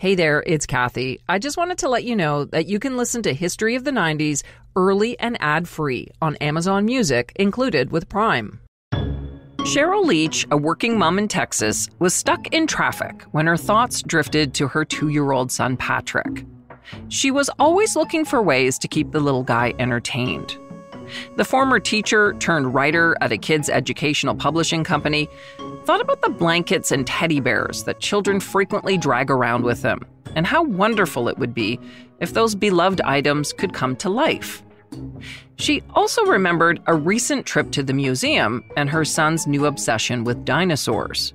Hey there, it's Kathy. I just wanted to let you know that you can listen to History of the 90s early and ad-free on Amazon Music, included with Prime. Sheryl Leach, a working mom in Texas, was stuck in traffic when her thoughts drifted to her 2-year-old son, Patrick. She was always looking for ways to keep the little guy entertained. The former teacher turned writer at a kids' educational publishing company thought about the blankets and teddy bears that children frequently drag around with them, and how wonderful it would be if those beloved items could come to life. She also remembered a recent trip to the museum and her son's new obsession with dinosaurs.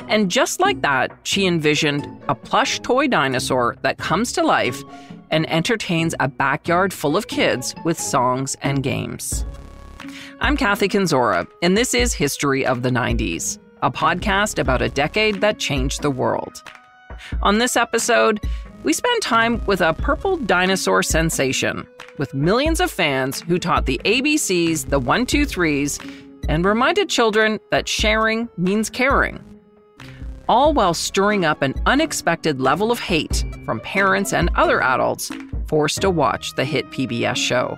And just like that, she envisioned a plush toy dinosaur that comes to life and entertains a backyard full of kids with songs and games. I'm Kathy Kenzora, and this is History of the 90s, a podcast about a decade that changed the world. On this episode, we spend time with a purple dinosaur sensation, with millions of fans who taught the ABCs, the 1, 2, 3s, and reminded children that sharing means caring. All while stirring up an unexpected level of hate from parents and other adults forced to watch the hit PBS show.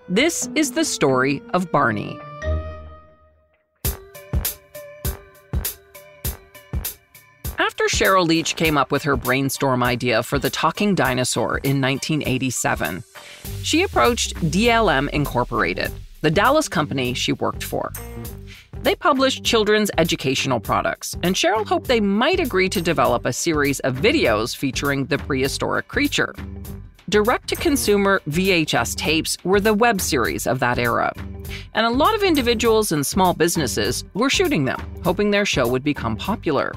This is the story of Barney. After Sheryl Leach came up with her brainstorm idea for the talking dinosaur in 1987, she approached DLM Incorporated, the Dallas company she worked for. They published children's educational products, and Sheryl hoped they might agree to develop a series of videos featuring the prehistoric creature. Direct-to-consumer VHS tapes were the web series of that era, and a lot of individuals and small businesses were shooting them, hoping their show would become popular.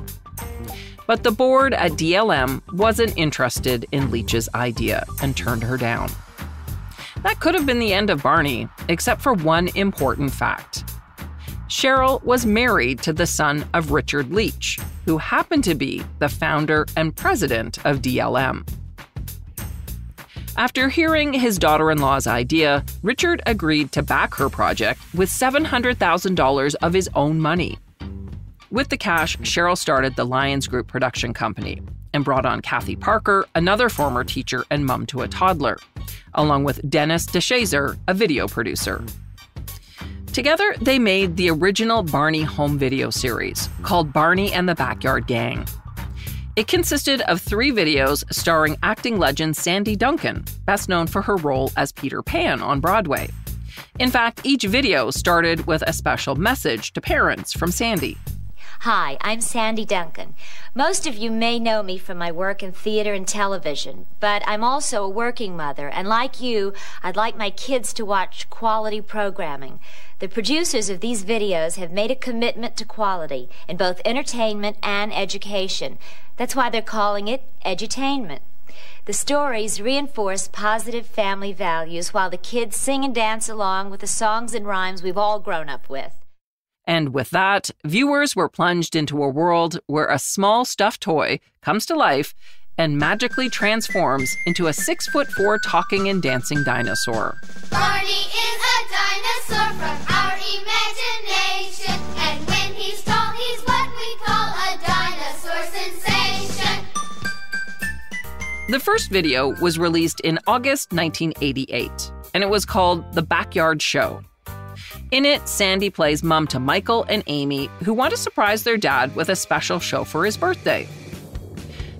But the board at DLM wasn't interested in Leach's idea and turned her down. That could have been the end of Barney, except for one important fact. Sheryl was married to the son of Richard Leach, who happened to be the founder and president of DLM. After hearing his daughter-in-law's idea, Richard agreed to back her project with $700,000 of his own money. With the cash, Sheryl started the Lions Group production company and brought on Kathy Parker, another former teacher and mom to a toddler, along with Dennis DeShazer, a video producer. Together, they made the original Barney home video series called Barney and the Backyard Gang. It consisted of 3 videos starring acting legend Sandy Duncan, best known for her role as Peter Pan on Broadway. In fact, each video started with a special message to parents from Sandy. Hi, I'm Sandy Duncan. Most of you may know me from my work in theater and television, but I'm also a working mother, and like you, I'd like my kids to watch quality programming. The producers of these videos have made a commitment to quality in both entertainment and education. That's why they're calling it edutainment. The stories reinforce positive family values while the kids sing and dance along with the songs and rhymes we've all grown up with. And with that, viewers were plunged into a world where a small stuffed toy comes to life and magically transforms into a 6'4" talking and dancing dinosaur. Barney is a dinosaur from our imagination, and when he's tall, he's what we call a dinosaur sensation. The first video was released in August 1988, and it was called The Backyard Show. In it, Sandy plays mom to Michael and Amy, who want to surprise their dad with a special show for his birthday.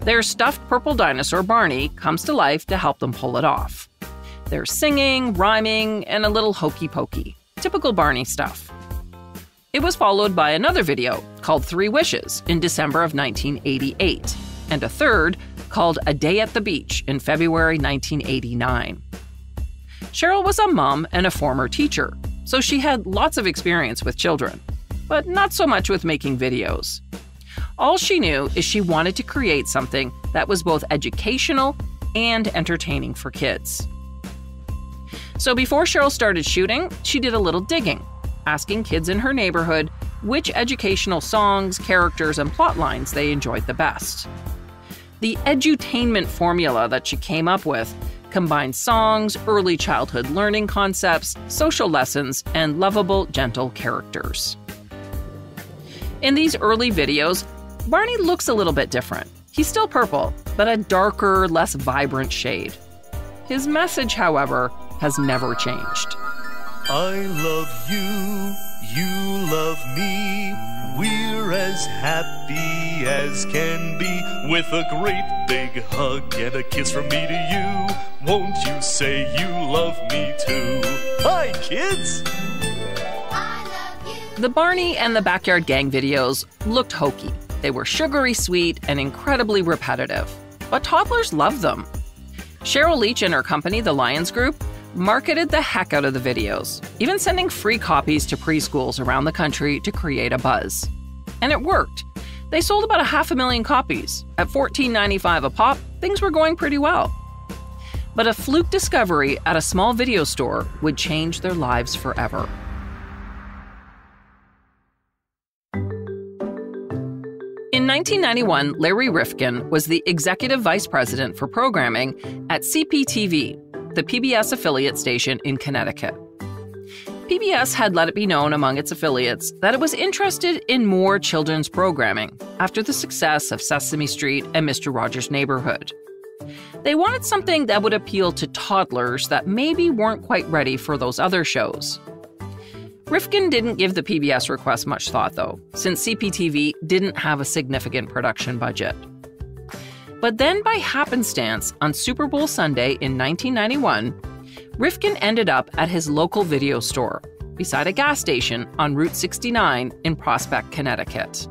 Their stuffed purple dinosaur, Barney, comes to life to help them pull it off. There's singing, rhyming, and a little hokey-pokey. Typical Barney stuff. It was followed by another video called 3 Wishes in December of 1988, and a third called A Day at the Beach in February 1989. Sheryl was a mom and a former teacher, so she had lots of experience with children, but not so much with making videos. All she knew is she wanted to create something that was both educational and entertaining for kids. So before Sheryl started shooting, she did a little digging, asking kids in her neighborhood which educational songs, characters, and plot lines they enjoyed the best. The edutainment formula that she came up with combined songs, early childhood learning concepts, social lessons, and lovable, gentle characters. In these early videos, Barney looks a little bit different. He's still purple, but a darker, less vibrant shade. His message, however, has never changed. I love you, you love me. We're as happy as can be, with a great big hug and a kiss from me to you. Won't you say you love me too? Hi, kids! I love you. The Barney and the Backyard Gang videos looked hokey. They were sugary sweet and incredibly repetitive, but toddlers loved them. Sheryl Leach and her company, the Lions Group, marketed the heck out of the videos, even sending free copies to preschools around the country to create a buzz. And it worked. They sold about 500,000 copies. At $14.95 a pop, things were going pretty well. But a fluke discovery at a small video store would change their lives forever. In 1991, Larry Rifkin was the executive vice president for programming at CPTV, the PBS affiliate station in Connecticut. PBS had let it be known among its affiliates that it was interested in more children's programming after the success of Sesame Street and Mr. Rogers' Neighborhood. They wanted something that would appeal to toddlers that maybe weren't quite ready for those other shows. Rifkin didn't give the PBS request much thought, though, since CPTV didn't have a significant production budget. But then, by happenstance, on Super Bowl Sunday in 1991, Rifkin ended up at his local video store, beside a gas station on Route 69 in Prospect, Connecticut.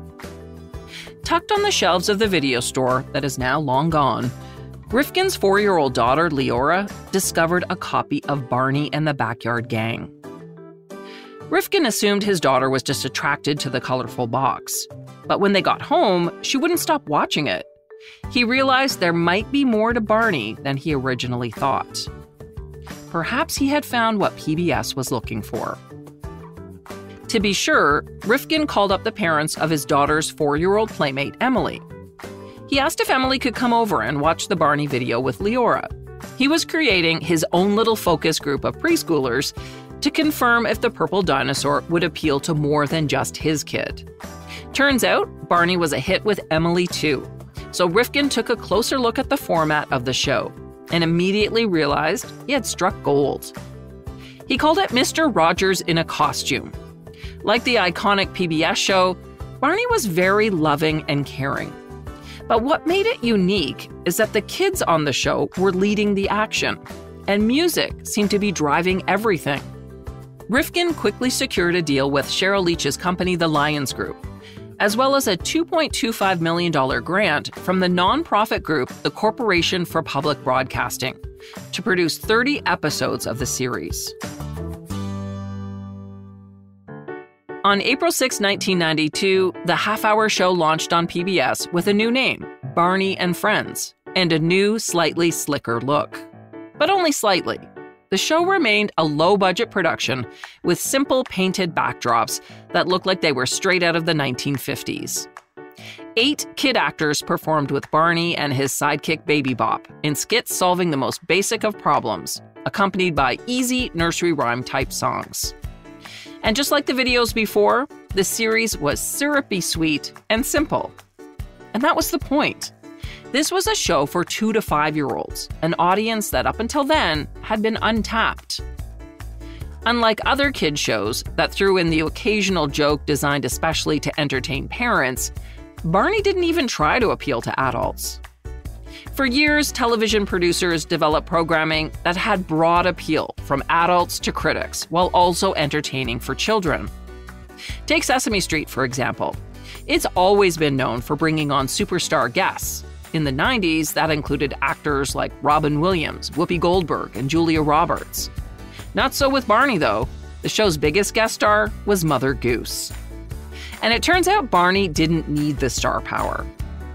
Tucked on the shelves of the video store that is now long gone, Rifkin's 4-year-old daughter, Leora, discovered a copy of Barney and the Backyard Gang. Rifkin assumed his daughter was just attracted to the colorful box, but when they got home, she wouldn't stop watching it. He realized there might be more to Barney than he originally thought. Perhaps he had found what PBS was looking for. To be sure, Rifkin called up the parents of his daughter's 4-year-old playmate, Emily. He asked if Emily could come over and watch the Barney video with Leora. He was creating his own little focus group of preschoolers to confirm if the purple dinosaur would appeal to more than just his kid. Turns out, Barney was a hit with Emily too. So Rifkin took a closer look at the format of the show and immediately realized he had struck gold. He called it Mr. Rogers in a Costume. Like the iconic PBS show, Barney was very loving and caring. But what made it unique is that the kids on the show were leading the action, and music seemed to be driving everything. Rifkin quickly secured a deal with Sheryl Leach's company, the Lions Group, as well as a $2.25 million grant from the nonprofit group, the Corporation for Public Broadcasting, to produce 30 episodes of the series. On April 6, 1992, the half-hour show launched on PBS with a new name, Barney and Friends, and a new, slightly slicker look. But only slightly. The show remained a low-budget production with simple painted backdrops that looked like they were straight out of the 1950s. 8 kid actors performed with Barney and his sidekick Baby Bop in skits solving the most basic of problems, accompanied by easy nursery rhyme-type songs. And just like the videos before, the series was syrupy sweet and simple. And that was the point. This was a show for 2 to 5-year-olds, an audience that up until then had been untapped. Unlike other kids shows that threw in the occasional joke designed especially to entertain parents, Barney didn't even try to appeal to adults. For years, television producers developed programming that had broad appeal from adults to critics, while also entertaining for children. Take Sesame Street, for example. It's always been known for bringing on superstar guests. In the 90s, that included actors like Robin Williams, Whoopi Goldberg, and Julia Roberts. Not so with Barney, though. The show's biggest guest star was Mother Goose. And it turns out Barney didn't need the star power.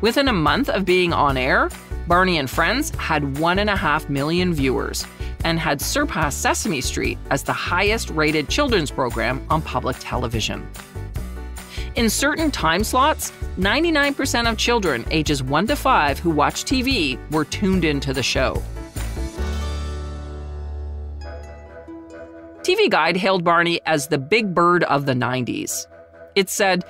Within a month of being on air, Barney and Friends had 1.5 million viewers and had surpassed Sesame Street as the highest-rated children's program on public television. In certain time slots, 99% of children ages 1 to 5 who watch TV were tuned into the show. TV Guide hailed Barney as the big bird of the 90s. It said,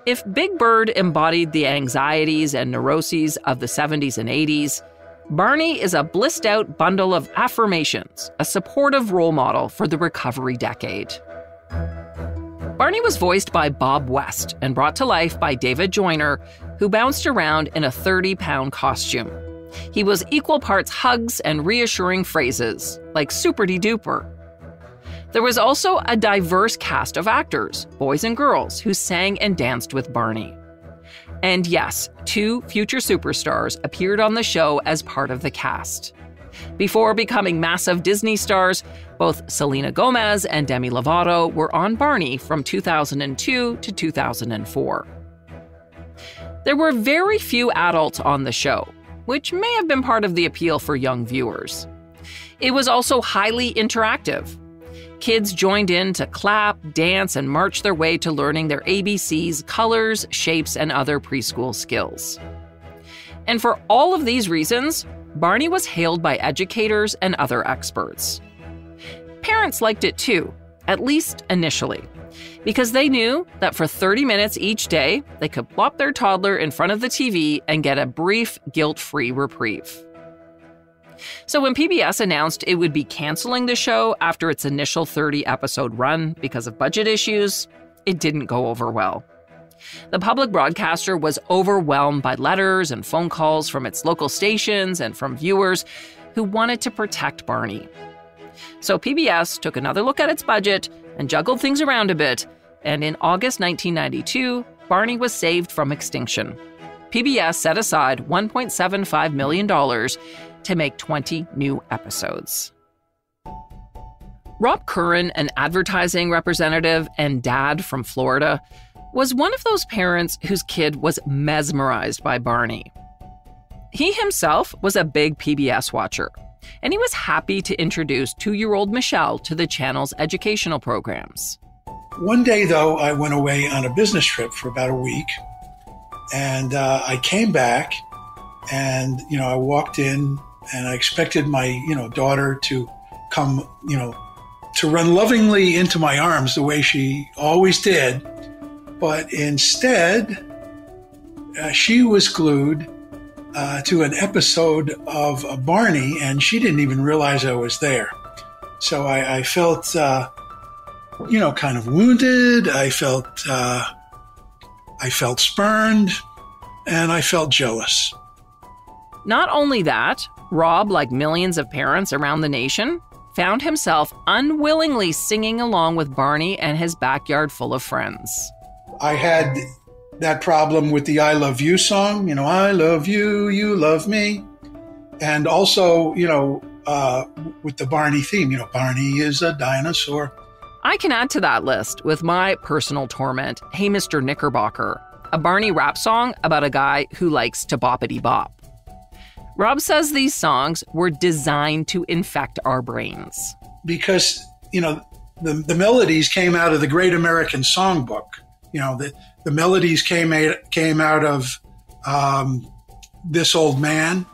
If Big Bird embodied the anxieties and neuroses of the 70s and 80s, Barney is a blissed-out bundle of affirmations, a supportive role model for the recovery decade. Barney was voiced by Bob West and brought to life by David Joyner, who bounced around in a 30-pound costume. He was equal parts hugs and reassuring phrases, like super-de-duper. There was also a diverse cast of actors, boys and girls, who sang and danced with Barney. And yes, 2 future superstars appeared on the show as part of the cast. Before becoming massive Disney stars, both Selena Gomez and Demi Lovato were on Barney from 2002 to 2004. There were very few adults on the show, which may have been part of the appeal for young viewers. It was also highly interactive. Kids joined in to clap, dance, and march their way to learning their ABCs, colors, shapes, and other preschool skills. And for all of these reasons, Barney was hailed by educators and other experts. Parents liked it too, at least initially, because they knew that for 30 minutes each day, they could plop their toddler in front of the TV and get a brief, guilt-free reprieve. So when PBS announced it would be canceling the show after its initial 30-episode run because of budget issues, it didn't go over well. The public broadcaster was overwhelmed by letters and phone calls from its local stations and from viewers who wanted to protect Barney. So PBS took another look at its budget and juggled things around a bit, and in August 1992, Barney was saved from extinction. PBS set aside $1.75 million to make 20 new episodes. Rob Curran, an advertising representative and dad from Florida, was one of those parents whose kid was mesmerized by Barney. He himself was a big PBS watcher, and he was happy to introduce 2-year-old Michelle to the channel's educational programs. One day, though, I went away on a business trip for about a week, and I came back, and, I walked in, and I expected my, daughter to come, to run lovingly into my arms the way she always did. But instead, she was glued to an episode of Barney, and she didn't even realize I was there. So I felt, kind of wounded. I felt spurned, and I felt jealous. Not only that, Rob, like millions of parents around the nation, found himself unwillingly singing along with Barney and his backyard full of friends. I had that problem with the I Love You song, I love you, you love me. And also, with the Barney theme, Barney is a dinosaur. I can add to that list with my personal torment, Hey Mr. Knickerbocker, a Barney rap song about a guy who likes to boppity bop. Rob says these songs were designed to infect our brains. Because, the melodies came out of the Great American Songbook. The melodies came out of This Old Man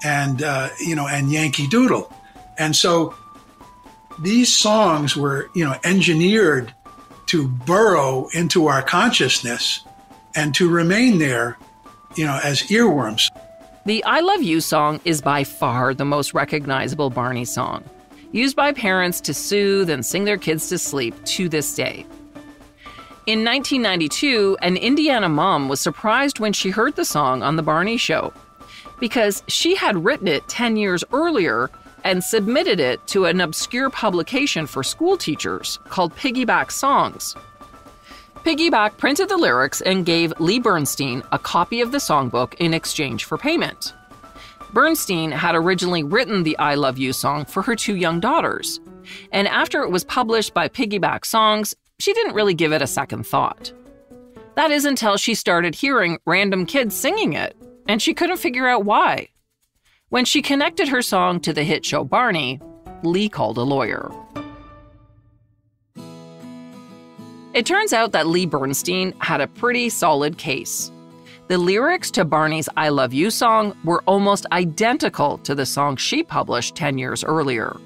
and Yankee Doodle. And so these songs were, engineered to burrow into our consciousness and to remain there, as earworms. The I Love You song is by far the most recognizable Barney song, used by parents to soothe and sing their kids to sleep to this day. In 1992, an Indiana mom was surprised when she heard the song on The Barney Show, because she had written it 10 years earlier and submitted it to an obscure publication for school teachers called Piggyback Songs. Piggyback printed the lyrics and gave Lee Bernstein a copy of the songbook in exchange for payment. Bernstein had originally written the I Love You song for her 2 young daughters, and after it was published by Piggyback Songs, she didn't really give it a second thought. That is until she started hearing random kids singing it, and she couldn't figure out why. When she connected her song to the hit show Barney, Lee called a lawyer. It turns out that Lee Bernstein had a pretty solid case. The lyrics to Barney's I Love You song were almost identical to the song she published 10 years earlier.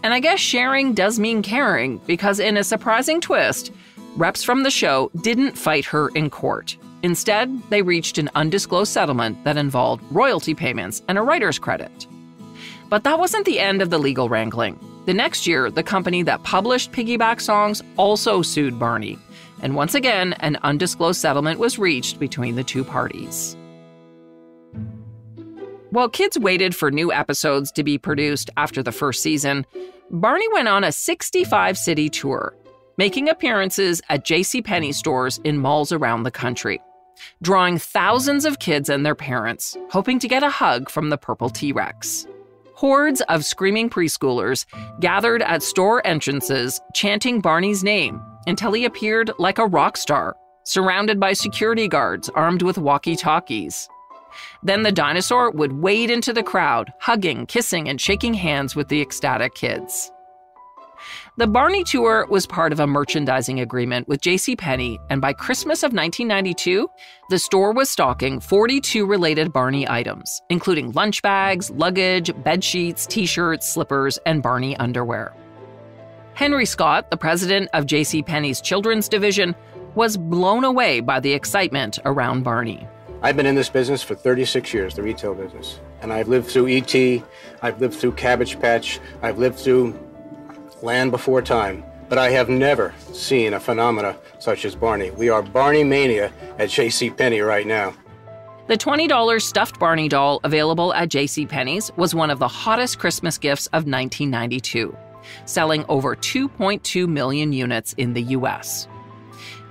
And I guess sharing does mean caring, because in a surprising twist, reps from the show didn't fight her in court. Instead, they reached an undisclosed settlement that involved royalty payments and a writer's credit. But that wasn't the end of the legal wrangling. The next year, the company that published piggyback songs also sued Barney. And once again, an undisclosed settlement was reached between the two parties. While kids waited for new episodes to be produced after the first season, Barney went on a 65-city tour, making appearances at JCPenney stores in malls around the country, drawing thousands of kids and their parents, hoping to get a hug from the purple T-Rex. Hordes of screaming preschoolers gathered at store entrances chanting Barney's name until he appeared like a rock star, surrounded by security guards armed with walkie-talkies. Then the dinosaur would wade into the crowd, hugging, kissing, and shaking hands with the ecstatic kids. The Barney tour was part of a merchandising agreement with JCPenney, and by Christmas of 1992, the store was stocking 42 related Barney items, including lunch bags, luggage, bed sheets, t-shirts, slippers, and Barney underwear. Henry Scott, the president of JCPenney's children's division, was blown away by the excitement around Barney. I've been in this business for 36 years, the retail business. And I've lived through E.T., I've lived through Cabbage Patch, I've lived through Land Before Time. But I have never seen a phenomena such as Barney. We are Barney mania at JCPenney right now. The $20 stuffed Barney doll available at JCPenney's was one of the hottest Christmas gifts of 1992, selling over 2.2 million units in the U.S.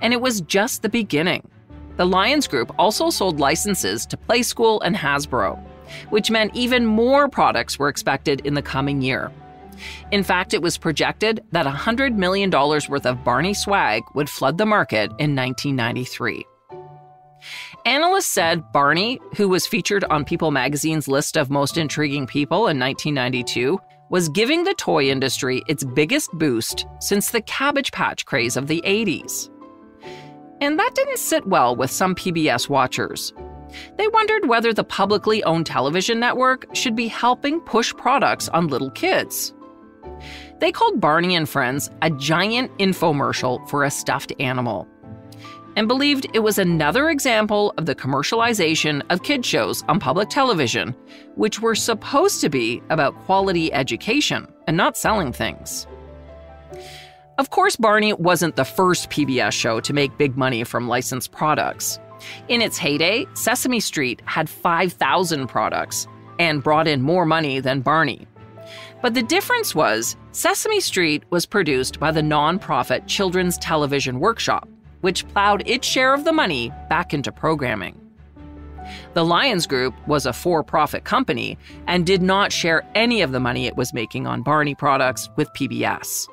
And it was just the beginning. The Lions Group also sold licenses to Playskool and Hasbro, which meant even more products were expected in the coming year. In fact, it was projected that $100 million worth of Barney swag would flood the market in 1993. Analysts said Barney, who was featured on People magazine's list of most intriguing people in 1992, was giving the toy industry its biggest boost since the Cabbage Patch craze of the 80s. And that didn't sit well with some PBS watchers. They wondered whether the publicly owned television network should be helping push products on little kids. They called Barney and Friends a giant infomercial for a stuffed animal, and believed it was another example of the commercialization of kids shows on public television, which were supposed to be about quality education and not selling things. Of course, Barney wasn't the first PBS show to make big money from licensed products. In its heyday, Sesame Street had 5,000 products and brought in more money than Barney. But the difference was, Sesame Street was produced by the nonprofit Children's Television Workshop, which plowed its share of the money back into programming. The Lions Group was a for-profit company and did not share any of the money it was making on Barney products with PBS.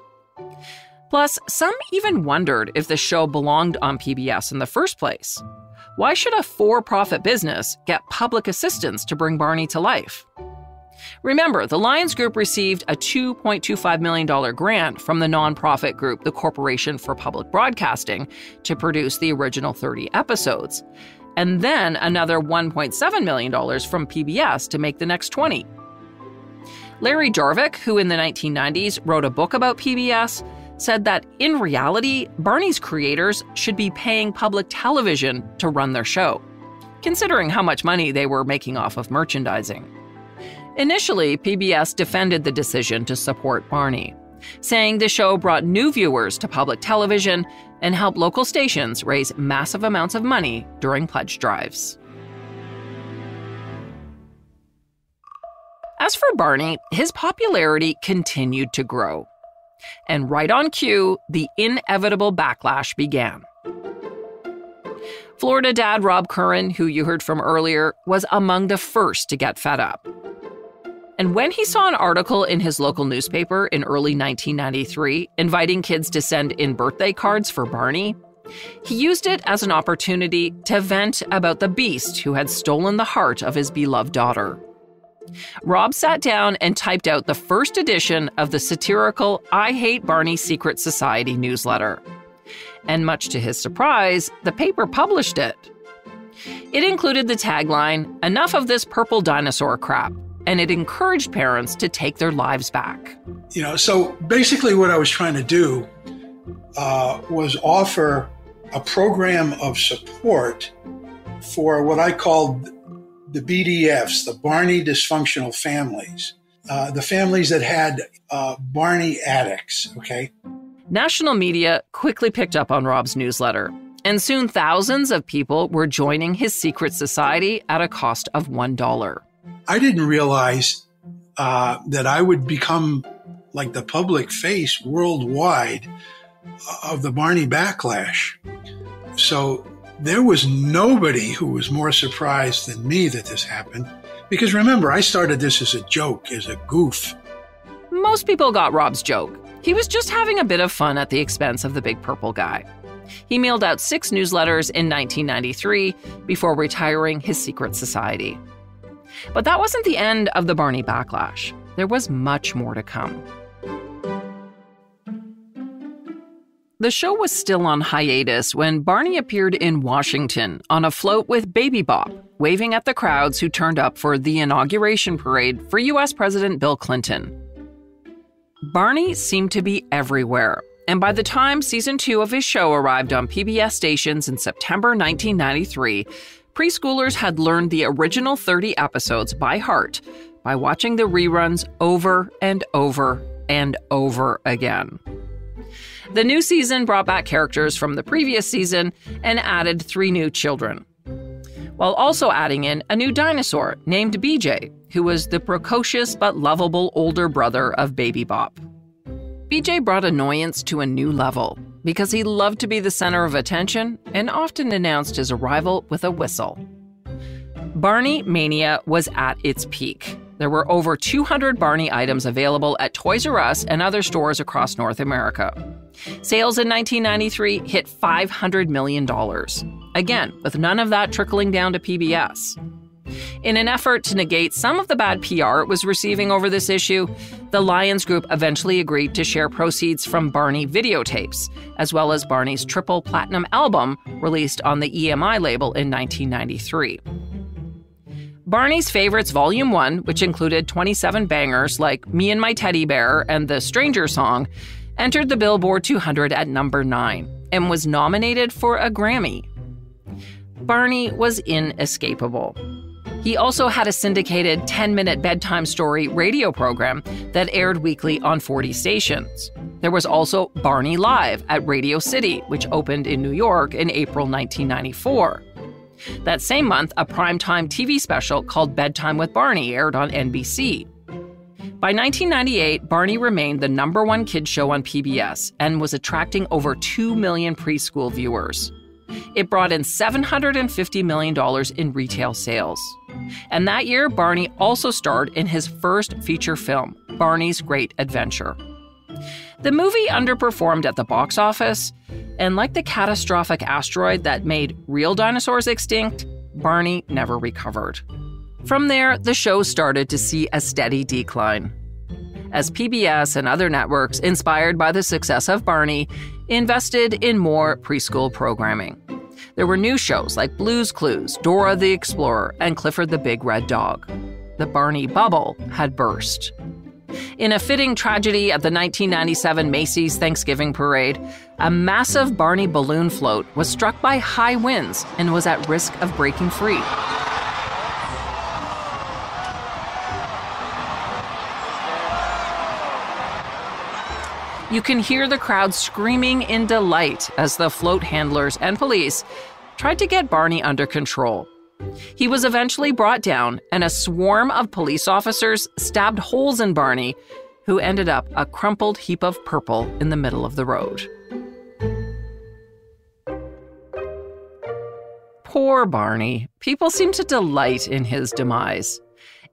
Plus, some even wondered if the show belonged on PBS in the first place. Why should a for-profit business get public assistance to bring Barney to life? Remember, the Lions Group received a $2.25 million grant from the nonprofit group, the Corporation for Public Broadcasting, to produce the original 30 episodes, and then another $1.7 million from PBS to make the next 20. Larry Jarvik, who in the 1990s wrote a book about PBS, said that in reality, Barney's creators should be paying public television to run their show, considering how much money they were making off of merchandising. Initially, PBS defended the decision to support Barney, saying the show brought new viewers to public television and helped local stations raise massive amounts of money during pledge drives. As for Barney, his popularity continued to grow. And right on cue, the inevitable backlash began. Florida dad Rob Curran, who you heard from earlier, was among the first to get fed up. And when he saw an article in his local newspaper in early 1993 inviting kids to send in birthday cards for Barney, he used it as an opportunity to vent about the beast who had stolen the heart of his beloved daughter. Rob sat down and typed out the first edition of the satirical I Hate Barney Secret Society newsletter. And much to his surprise, the paper published it. It included the tagline, "Enough of this purple dinosaur crap," and it encouraged parents to take their lives back. So basically what I was trying to do was offer a program of support for what I called the BDFs, the Barney dysfunctional families, the families that had Barney addicts, okay? National media quickly picked up on Rob's newsletter, and soon thousands of people were joining his secret society at a cost of $1. I didn't realize that I would become like the public face worldwide of the Barney backlash. So there was nobody who was more surprised than me that this happened. Because remember, I started this as a joke, as a goof. Most people got Rob's joke. He was just having a bit of fun at the expense of the big purple guy. He mailed out 6 newsletters in 1993 before retiring his secret society. But that wasn't the end of the Barney backlash. There was much more to come. The show was still on hiatus when Barney appeared in Washington on a float with Baby Bop, waving at the crowds who turned up for the inauguration parade for U.S. President Bill Clinton. Barney seemed to be everywhere, and by the time season 2 of his show arrived on PBS stations in September 1993, preschoolers had learned the original 30 episodes by heart by watching the reruns over and over and over again. The new season brought back characters from the previous season and added 3 new children, while also adding in a new dinosaur named BJ, who was the precocious but lovable older brother of Baby Bop. BJ brought annoyance to a new level because he loved to be the center of attention and often announced his arrival with a whistle. Barney Mania was at its peak. There were over 200 Barney items available at Toys R Us and other stores across North America. Sales in 1993 hit $500 million. Again, with none of that trickling down to PBS. In an effort to negate some of the bad PR it was receiving over this issue, the Lions Group eventually agreed to share proceeds from Barney videotapes, as well as Barney's triple platinum album released on the EMI label in 1993. Barney's Favorites Volume 1, which included 27 bangers like Me and My Teddy Bear and the Stranger Song, entered the Billboard 200 at number 9 and was nominated for a Grammy. Barney was inescapable. He also had a syndicated 10-minute bedtime story radio program that aired weekly on 40 stations. There was also Barney Live at Radio City, which opened in New York in April 1994. That same month, a primetime TV special called Bedtime with Barney aired on NBC. By 1998, Barney remained the #1 kids show on PBS and was attracting over 2 million preschool viewers. It brought in $750 million in retail sales. And that year, Barney also starred in his first feature film, Barney's Great Adventure. The movie underperformed at the box office, and like the catastrophic asteroid that made real dinosaurs extinct, Barney never recovered. From there, the show started to see a steady decline, as PBS and other networks, inspired by the success of Barney, invested in more preschool programming. There were new shows like Blue's Clues, Dora the Explorer, and Clifford the Big Red Dog. The Barney bubble had burst. In a fitting tragedy at the 1997 Macy's Thanksgiving Parade, a massive Barney balloon float was struck by high winds and was at risk of breaking free. You can hear the crowd screaming in delight as the float handlers and police tried to get Barney under control. He was eventually brought down, and a swarm of police officers stabbed holes in Barney, who ended up a crumpled heap of purple in the middle of the road. Poor Barney. People seemed to delight in his demise.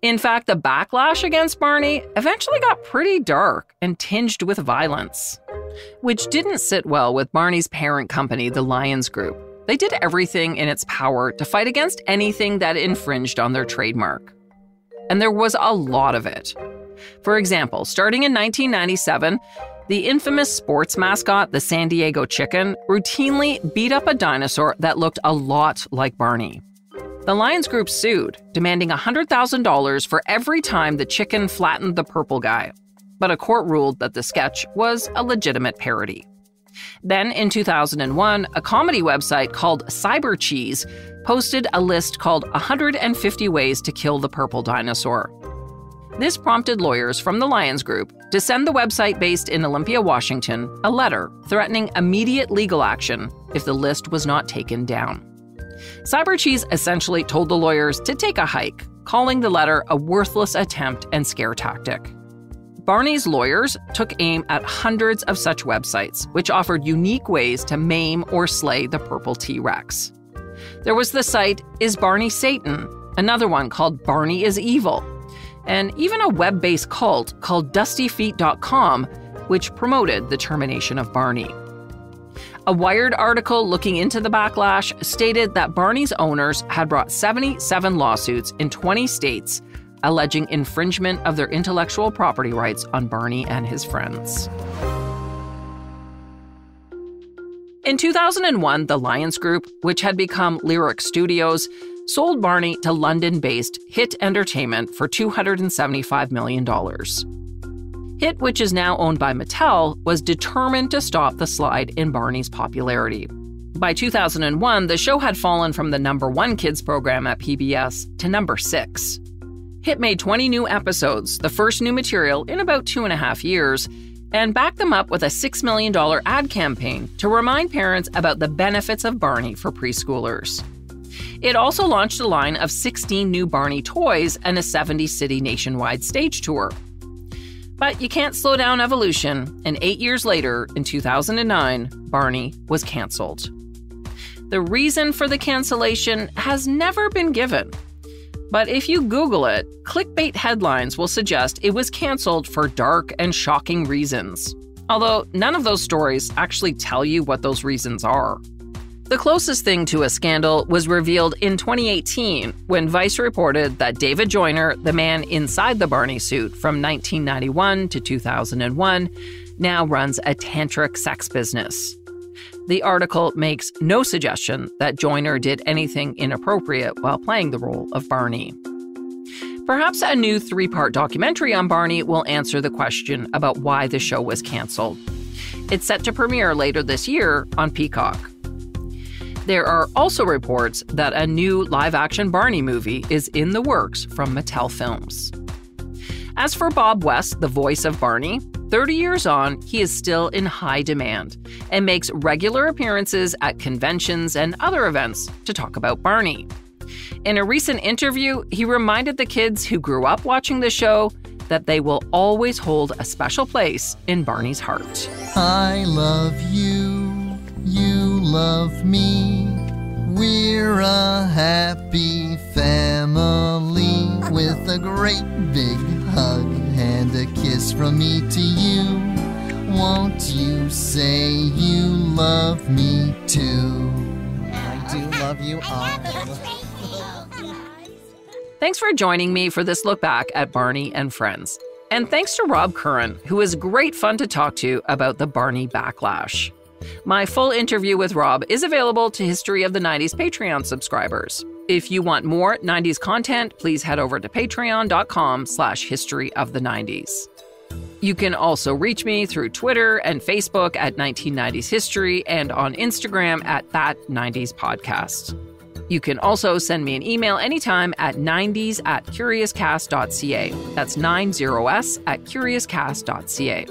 In fact, the backlash against Barney eventually got pretty dark and tinged with violence, which didn't sit well with Barney's parent company, the Lions Group. They did everything in its power to fight against anything that infringed on their trademark. And there was a lot of it. For example, starting in 1997, the infamous sports mascot, the San Diego Chicken, routinely beat up a dinosaur that looked a lot like Barney. The Lions Group sued, demanding $100,000 for every time the chicken flattened the purple guy. But a court ruled that the sketch was a legitimate parody. Then in 2001, a comedy website called Cyber Cheese posted a list called 150 Ways to Kill the Purple Dinosaur. This prompted lawyers from the Lions Group to send the website based in Olympia, Washington, a letter threatening immediate legal action if the list was not taken down. Cyber Cheese essentially told the lawyers to take a hike, calling the letter a worthless attempt and scare tactic. Barney's lawyers took aim at hundreds of such websites, which offered unique ways to maim or slay the purple T-Rex. There was the site Is Barney Satan?, another one called Barney is Evil, and even a web-based cult called DustyFeet.com, which promoted the termination of Barney. A Wired article looking into the backlash stated that Barney's owners had brought 77 lawsuits in 20 states alleging infringement of their intellectual property rights on Barney and his friends. In 2001, the Lions Group, which had become Lyric Studios, sold Barney to London-based Hit Entertainment for $275 million. Hit, which is now owned by Mattel, was determined to stop the slide in Barney's popularity. By 2001, the show had fallen from the #1 kids program at PBS to #6. Hit made 20 new episodes, the first new material in about 2.5 years, and backed them up with a $6 million ad campaign to remind parents about the benefits of Barney for preschoolers. It also launched a line of 16 new Barney toys and a 70-city nationwide stage tour. But you can't slow down evolution, and 8 years later, in 2009, Barney was canceled. The reason for the cancellation has never been given. But if you Google it, clickbait headlines will suggest it was canceled for dark and shocking reasons. Although none of those stories actually tell you what those reasons are. The closest thing to a scandal was revealed in 2018 when Vice reported that David Joyner, the man inside the Barney suit from 1991 to 2001, now runs a tantric sex business. The article makes no suggestion that Joyner did anything inappropriate while playing the role of Barney. Perhaps a new 3-part documentary on Barney will answer the question about why the show was canceled. It's set to premiere later this year on Peacock. There are also reports that a new live-action Barney movie is in the works from Mattel Films. As for Bob West, the voice of Barney, 30 years on, he is still in high demand and makes regular appearances at conventions and other events to talk about Barney. In a recent interview, he reminded the kids who grew up watching the show that they will always hold a special place in Barney's heart. I love you, you love me. We're a happy family with a great big hug and a kiss from me to you. Won't you say you love me too? I do love you all. Thanks for joining me for this look back at Barney and Friends. And thanks to Rob Curran, who is great fun to talk to about the Barney backlash. My full interview with Rob is available to History of the 90s Patreon subscribers. If you want more 90s content, please head over to patreon.com/historyofthe90s. You can also reach me through Twitter and Facebook at 1990s History and on Instagram at That90s You can also send me an email anytime at 90s@curiouscast.ca. That's 90s@curiouscast.ca.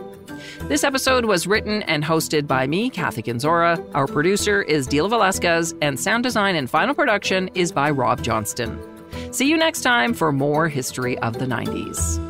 This episode was written and hosted by me, Kathy Kenzora. Our producer is Dila Velasquez, and sound design and final production is by Rob Johnston. See you next time for more History of the 90s.